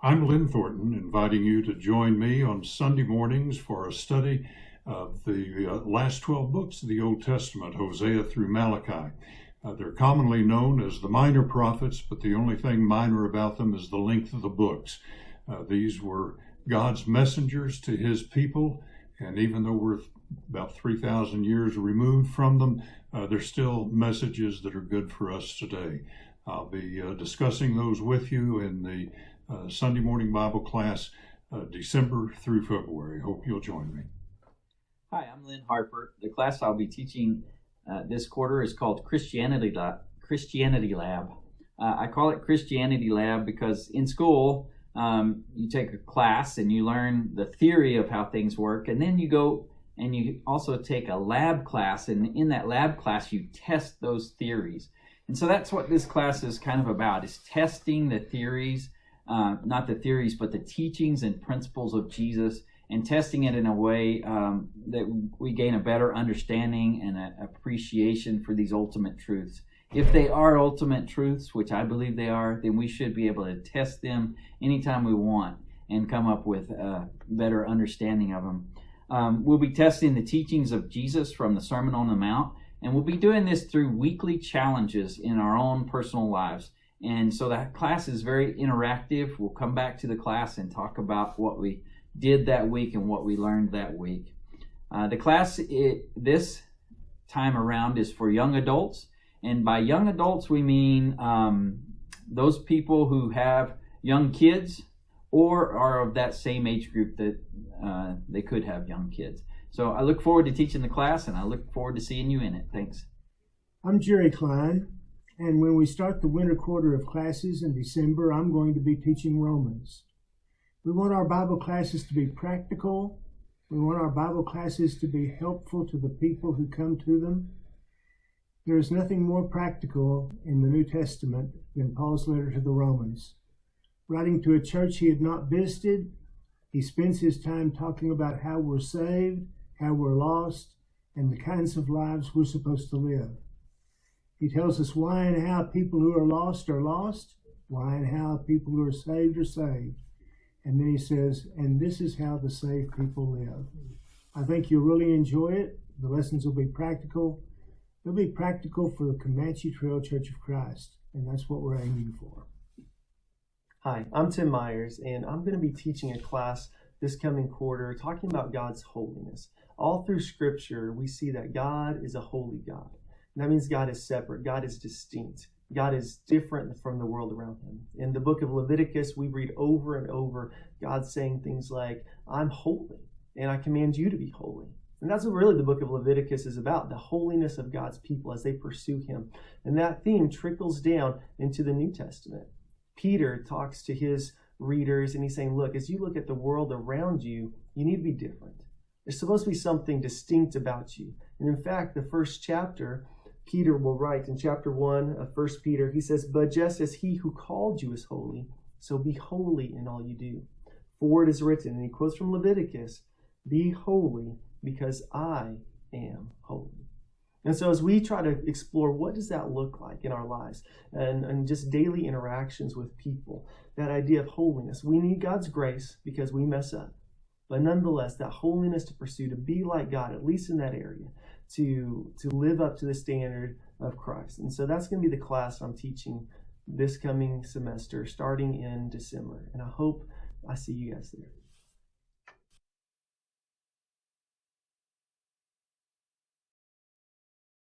I'm Lynn Thornton, inviting you to join me on Sunday mornings for a study of the last 12 books of the Old Testament, Hosea through Malachi. They're commonly known as the minor prophets, but the only thing minor about them is the length of the books. These were God's messengers to his people, and even though we're about 3,000 years removed from them, they're still messages that are good for us today. I'll be discussing those with you in the Sunday morning Bible class, December through February. Hope you'll join me. Hi, I'm Lynn Harper. The class I'll be teaching this quarter is called Christianity Lab. I call it Christianity Lab because in school, you take a class and you learn the theory of how things work, and then you go and you also take a lab class, and in that lab class you test those theories. And so that's what this class is kind of about, is testing the theories, not the theories, but the teachings and principles of Jesus, and testing it in a way that we gain a better understanding and an appreciation for these ultimate truths. If they are ultimate truths, which I believe they are, then we should be able to test them anytime we want and come up with a better understanding of them. We'll be testing the teachings of Jesus from the Sermon on the Mount, and we'll be doing this through weekly challenges in our own personal lives. And so that class is very interactive. We'll come back to the class and talk about what we did that week and what we learned that week. The class this time around is for young adults. And by young adults, we mean those people who have young kids or are of that same age group that they could have young kids. So I look forward to teaching the class, and I look forward to seeing you in it. Thanks. I'm Jerry Klein. And when we start the winter quarter of classes in December, I'm going to be teaching Romans. We want our Bible classes to be practical. We want our Bible classes to be helpful to the people who come to them. There is nothing more practical in the New Testament than Paul's letter to the Romans. Writing to a church he had not visited, he spends his time talking about how we're saved, how we're lost, and the kinds of lives we're supposed to live. He tells us why and how people who are lost, why and how people who are saved. And then he says, and this is how the saved people live. I think you'll really enjoy it. The lessons will be practical. They'll be practical for the Comanche Trail Church of Christ, and that's what we're aiming for. Hi, I'm Tim Myers, and I'm going to be teaching a class this coming quarter talking about God's holiness. All through Scripture, we see that God is a holy God. And that means God is separate, God is distinct, God is different from the world around him. In the book of Leviticus, we read over and over God saying things like, I'm holy, and I command you to be holy. And that's what really the book of Leviticus is about, the holiness of God's people as they pursue him. And that theme trickles down into the New Testament. Peter talks to his readers, and he's saying, look, as you look at the world around you, you need to be different. There's supposed to be something distinct about you. And in fact, the first chapter, Peter will write in chapter 1 of 1 Peter, he says, but just as he who called you is holy, so be holy in all you do. For it is written, and he quotes from Leviticus, be holy because I am holy. And so as we try to explore what does that look like in our lives and just daily interactions with people, that idea of holiness, we need God's grace because we mess up. But nonetheless, that holiness to pursue, to be like God, at least in that area, to live up to the standard of Christ. And so that's going to be the class I'm teaching this coming semester, starting in December. And I hope I see you guys there.